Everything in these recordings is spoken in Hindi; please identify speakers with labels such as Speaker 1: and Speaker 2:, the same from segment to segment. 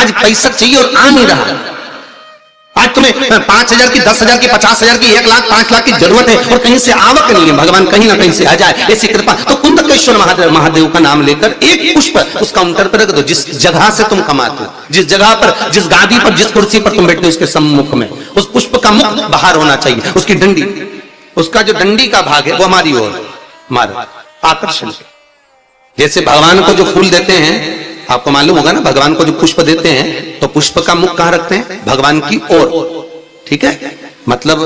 Speaker 1: आज पैसा चाहिए और आ नहीं रहा। आज तुम्हें 5,000 की, 10,000 की, 50,000 की, 1 लाख, 5 लाख की जरूरत है और कहीं से आवक नहीं है। भगवान कहीं ना कहीं से आ जाए, ऐसी कृपा। तो कुंदकेश्वर महादेव का नाम लेकर एक पुष्प उस काउंटर पर रख दो, जिस जगह से तुम कमाते हो, जिस जगह पर, जिस गादी पर, जिस कुर्सी पर तुम बैठते हो, उसके सम्मुख में उस पुष्प का मुख बाहर होना चाहिए। उसकी डंडी, उसका जो डंडी का भाग है वो हमारी ओर, हमारा आकर्षण। जैसे भगवान को जो फूल देते हैं, आपको मालूम होगा ना, भगवान को जो पुष्प देते हैं तो पुष्प का मुख कहां रखते हैं? भगवान की ओर। ठीक है, मतलब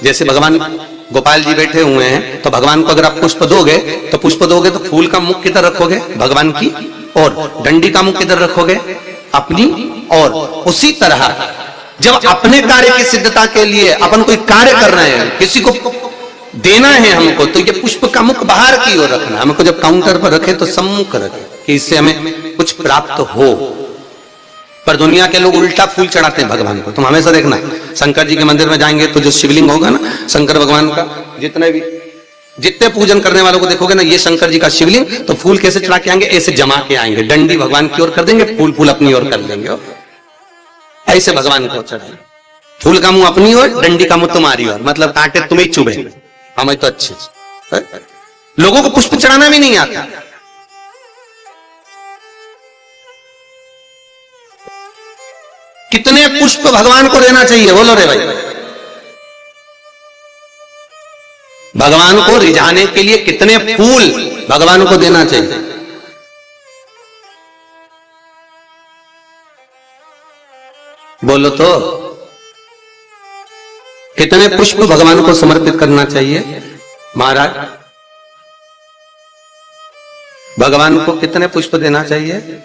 Speaker 1: जैसे भगवान गोपाल जी बैठे हुए हैं तो भगवान को अगर आप पुष्प दोगे तो फूल का मुख किधर रखोगे? भगवान की ओर। डंडी का मुख किधर रखोगे? अपनी ओर। उसी तरह जब अपने कार्य की सिद्धता के लिए अपन कोई कार्य कर रहे हैं, किसी को देना है हमको, तो ये पुष्प का मुख बाहर की ओर रखना। हमको जब काउंटर पर रखे तो सम्मुख रखे कि इससे हमें कुछ प्राप्त हो। पर दुनिया के लोग उल्टा फूल चढ़ाते हैं भगवान को। तुम हमेशा देखना, शंकर जी के मंदिर में जाएंगे तो जो शिवलिंग होगा ना शंकर भगवान का, जितने पूजन करने वालों को देखोगे ना, ये शंकर जी का शिवलिंग, तो फूल कैसे चढ़ा के आएंगे? ऐसे जमा के आएंगे। डंडी भगवान की ओर कर देंगे, फूल अपनी ओर कर देंगे। ऐसे भगवान को चढ़ाएंगे। फूल का मुंह अपनी ओर, डंडी का मुंह तुम्हारी ओर। मतलब कांटे तुम्हें चुभे, हमें तो अच्छे। लोगों को पुष्प चढ़ाना भी नहीं आता। कितने पुष्प भगवान को देना चाहिए? बोलो रे भाई। भगवान को रिझाने के लिए कितने फूल भगवान को देना चाहिए? बोलो तो। कितने पुष्प भगवान को समर्पित करना चाहिए? महाराज, भगवान को कितने पुष्प देना चाहिए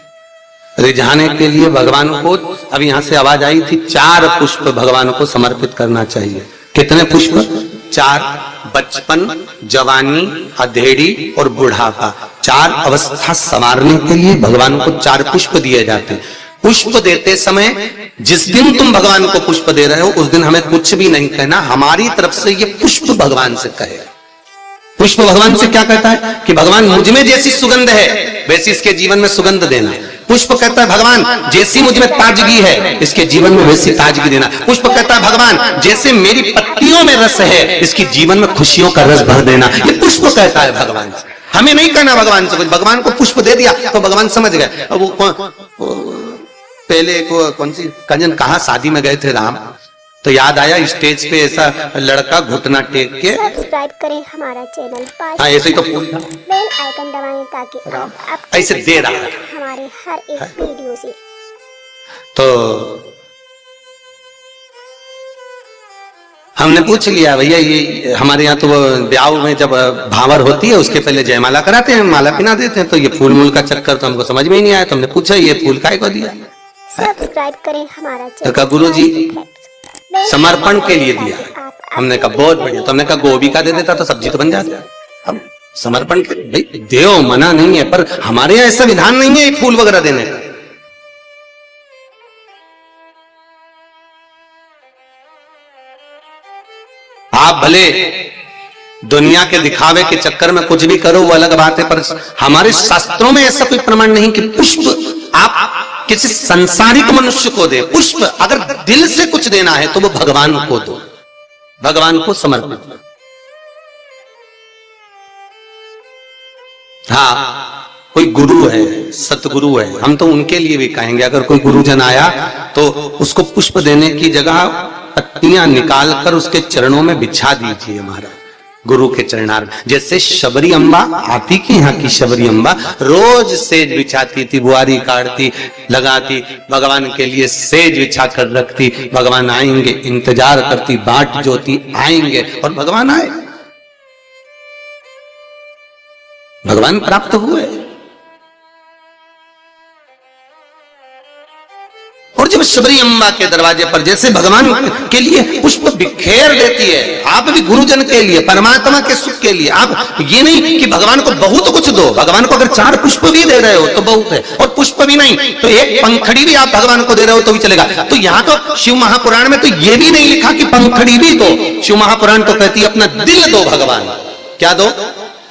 Speaker 1: रिझाने के लिए? भगवान को, अब यहां से आवाज आई थी, 4 पुष्प भगवान को समर्पित करना चाहिए। कितने पुष्प? 4। बचपन, जवानी, अधेड़ी और बुढ़ापा, 4 अवस्था संवारने के लिए भगवान को 4 पुष्प दिए जाते हैं। पुष्प देते समय जिस दिन तुम भगवान को पुष्प दे रहे हो उस दिन हमें कुछ भी नहीं कहना, हमारी तरफ से ये पुष्प भगवान से कहे। पुष्प भगवान से क्या कहता है कि भगवान मुझ में जैसी सुगंध है वैसी इसके जीवन में सुगंध देना। पुष्प कहता है भगवान जैसी मुझ में ताजगी है इसके जीवन में वैसी ताजगी देना। पुष्प कहता है भगवान जैसे मेरी पत्तियों में रस है इसके जीवन में खुशियों का रस भर देना। ये पुष्प कहता है भगवान से। हमें नहीं कहना भगवान से कुछ। भगवान को पुष्प दे दिया तो भगवान समझ गए। अब वो पहले कौन सी कंजन कहा शादी में गए थे राम, तो याद आया स्टेज पे ऐसा लड़का घुटना टेक के।
Speaker 2: सब्सक्राइब करें हमारा चैनल।
Speaker 1: हाँ ऐसे ही तो फूल था,
Speaker 2: बेल आइकन दबाएं ताकि आप
Speaker 1: ऐसे दे रहा है
Speaker 2: हमारे हर एक वीडियो से।
Speaker 1: तो हमने पूछ लिया भैया ये हमारे यहाँ तो ब्याह में जब भावर होती है उसके पहले जयमाला कराते हैं, माला पिना देते हैं, तो ये फूल मूल का चक्कर तो हमको समझ में ही नहीं आया। तो हमने पूछा ये फूल काहे को दिया?
Speaker 2: सब्सक्राइब करें हमारा चैनल।
Speaker 1: गुरु जी समर्पण के लिए दिया। हमने कहा बहुत बढ़िया। तो हमने कहा गोभी का दे देता तो सब्जी तो बन जाती। अब समर्पण के भाई देव मना नहीं है, पर हमारे यहाँ ऐसा विधान नहीं है फूल वगैरह देने का। आप भले दुनिया के दिखावे के चक्कर में कुछ भी करो वो अलग बात है, पर हमारे शास्त्रों में ऐसा कोई प्रमाण नहीं कि पुष्प आप किसी संसारिक मनुष्य को दे। पुष्प अगर दिल से कुछ देना है तो वो भगवान को दो, भगवान को समर्पित। हाँ कोई गुरु है, सतगुरु है, हम तो उनके लिए भी कहेंगे अगर कोई गुरुजन आया तो उसको पुष्प देने की जगह पत्तियां निकालकर उसके चरणों में बिछा दीजिए महाराज, गुरु के चरणार। जैसे शबरी अम्बा, आप ही की यहाँ की शबरी अम्बा रोज सेज बिछाती थी, बुआरी काटती, लगाती, भगवान के लिए सेज बिछा कर रखती। भगवान आएंगे इंतजार करती, बाट जोती आएंगे और भगवान आए, भगवान प्राप्त हुए। और जब शबरी अम्बा के दरवाजे पर जैसे भगवान के लिए पुष्प बिखेर देती है, आप भी गुरुजन के लिए, परमात्मा के सुख के लिए। आप ये नहीं कि भगवान को बहुत कुछ दो, भगवान को अगर 4 पुष्प भी दे रहे हो तो बहुत है, और पुष्प भी नहीं तो 1 पंखड़ी भी आप भगवान को दे रहे हो तो भी चलेगा। तो यहाँ तो शिव महापुराण में तो ये भी नहीं लिखा कि पंखड़ी भी दो। शिव महापुराण तो कहती है अपना दिल दो भगवान। क्या दो?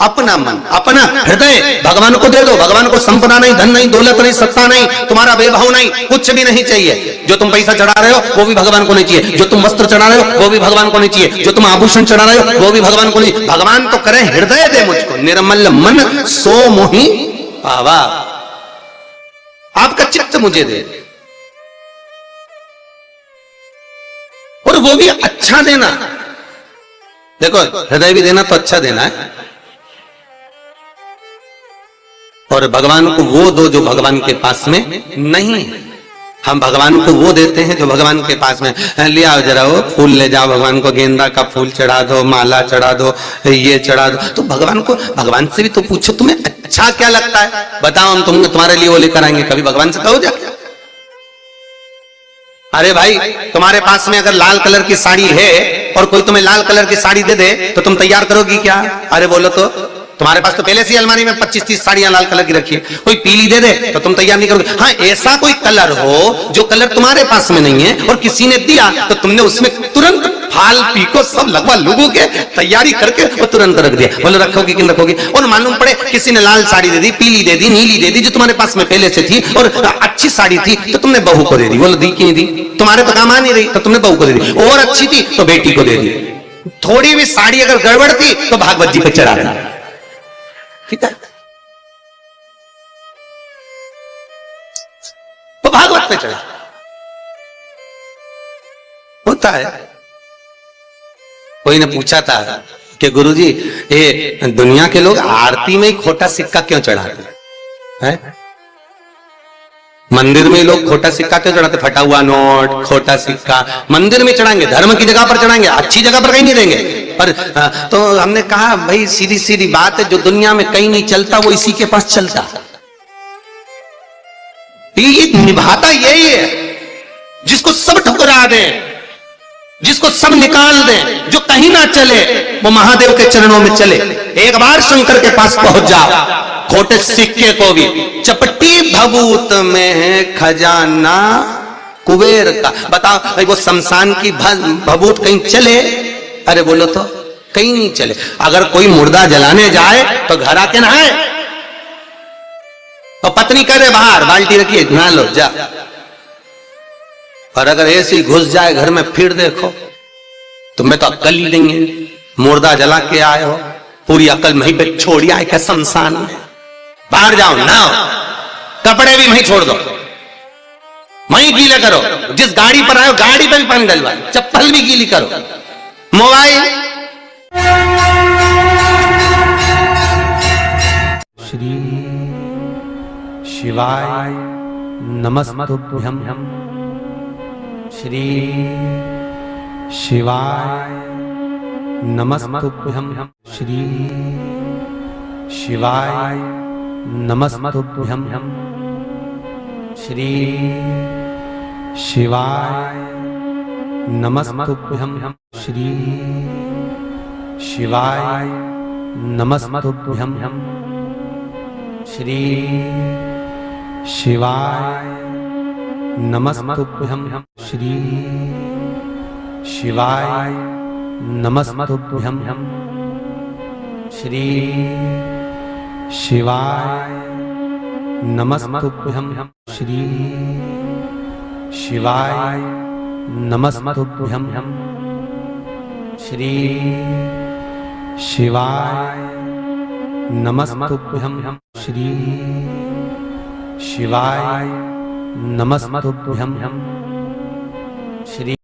Speaker 1: अपना मन, अपना हृदय भगवान को दे दो। भगवान को संपदा नहीं, धन नहीं, दौलत नहीं, सत्ता नहीं, तुम्हारा वैभव नहीं, कुछ भी नहीं चाहिए। जो तुम पैसा चढ़ा रहे हो वो भी भगवान को नहीं चाहिए, जो तुम वस्त्र चढ़ा रहे हो वो भी भगवान को नहीं चाहिए, जो तुम आभूषण चढ़ा रहे हो वो भी भगवान को नहीं। भगवान तो करे हृदय दे मुझको, निर्मल मन सो मोहि पावा, आपका चित्त मुझे दे, और वो भी अच्छा देना। देखो हृदय भी देना तो अच्छा देना है, और भगवान को वो दो जो भगवान के पास में नहीं है। हम भगवान को वो देते हैं जो भगवान के पास में, ले आओ जरा वो फूल ले जाओ, भगवान को गेंदा का फूल चढ़ा दो, माला चढ़ा दो, ये चढ़ा दो। तो भगवान को, भगवान से भी तो पूछो तुम्हें अच्छा क्या लगता है, बताओ हम तुम्हारे लिए वो लेकर आएंगे। कभी भगवान से कहो जाके, अरे भाई तुम्हारे पास में अगर लाल कलर की साड़ी है और कोई तुम्हें लाल कलर की साड़ी दे दे तो तुम तैयार करोगी क्या? अरे बोलो तो, तुम्हारे पास तो पहले से अलमारी में 25-30 साड़ियां लाल कलर की रखी है, कोई पीली दे दे तो तुम तैयार नहीं करोगे। हाँ, ऐसा कोई कलर हो जो कलर तुम्हारे पास में नहीं है और किसी ने दिया तो तुमने उसमें तुरंत फाल पीको सब लगवा लोगों के तैयारी करके और तुरंत रख दिया। बोलो रखोगे कि रखोगे? और मालूम पड़े किसी ने लाल साड़ी दे दी, पीली दे दी, नीली दे दी, जो तुम्हारे पास में पहले से थी और अच्छी साड़ी थी तो तुमने बहू को दे दी। बोलो दी क्यों दी? तुम्हारे तो काम आ नहीं रही तो तुमने बहू को दे दी, और अच्छी थी तो बेटी को दे दी। थोड़ी भी साड़ी अगर गड़बड़ थी तो भागवत जी पे चढ़ा दी, ठीक है? तो भागवत पे चढ़ा होता है। कोई ने पूछा था कि गुरुजी ये दुनिया के लोग आरती में ही खोटा सिक्का क्यों चढ़ाते हैं? मंदिर में लोग खोटा सिक्का क्यों चढ़ाते? फटा हुआ नोट, खोटा सिक्का मंदिर में चढ़ाएंगे, धर्म की जगह पर चढ़ाएंगे, अच्छी जगह पर कहीं नहीं देंगे। पर तो हमने कहा भाई सीधी सीधी बात है, जो दुनिया में कहीं नहीं चलता वो इसी के पास चलता। ये निभाता यही है जिसको सब ठुकरा दे, जिसको सब निकाल दे, जो कहीं ना चले वो महादेव के चरणों में चले। एक बार शंकर के पास पहुंच जाओ, खोटे सिक्के को भी, चपटी भभूत में है खजाना कुबेर का। बताओ भाई वो शमशान की भभूत कहीं चले? अरे बोलो तो कहीं नहीं चले। अगर कोई मुर्दा जलाने जाए तो घर आके नहाए, और पत्नी करे बाहर बाल्टी रखिए नहा लो जा। और अगर ऐसे ही घुस जाए घर में फिर देखो तुम्हें तो अक्ल ही नहीं है। मुर्दा जला के आए हो, पूरी अक्ल वहीं पे छोड़ी आए क्या शमशान में? बाहर जाओ नहाओ, कपड़े भी वहीं छोड़ दो, वहीं गीले करो। जिस गाड़ी पर आए हो गाड़ी पे भी पानी डलवा, चप्पल भी गीली करो, मोबाइल।
Speaker 3: श्री शिवाय नमस्तुभ्यं। श्री शिवाय नमस्तुभ्यं। श्री शिवाय नमस्तुभ्यं। श्री शिवाय नमस्तुभ्यं। श्री शिवाय नमस्तुभ्यं। श्री शिवाय नमस्तुभ्यं। श्री शिवाय नमस्तुभ्यं। श्री शिवाय नमस्तुभ्यं। श्री शिवाय नमस्तुभ्यं। श्री शिवाय नमस्तुभ्यं। श्री शिवाय नमस्तुभ्यं। श्री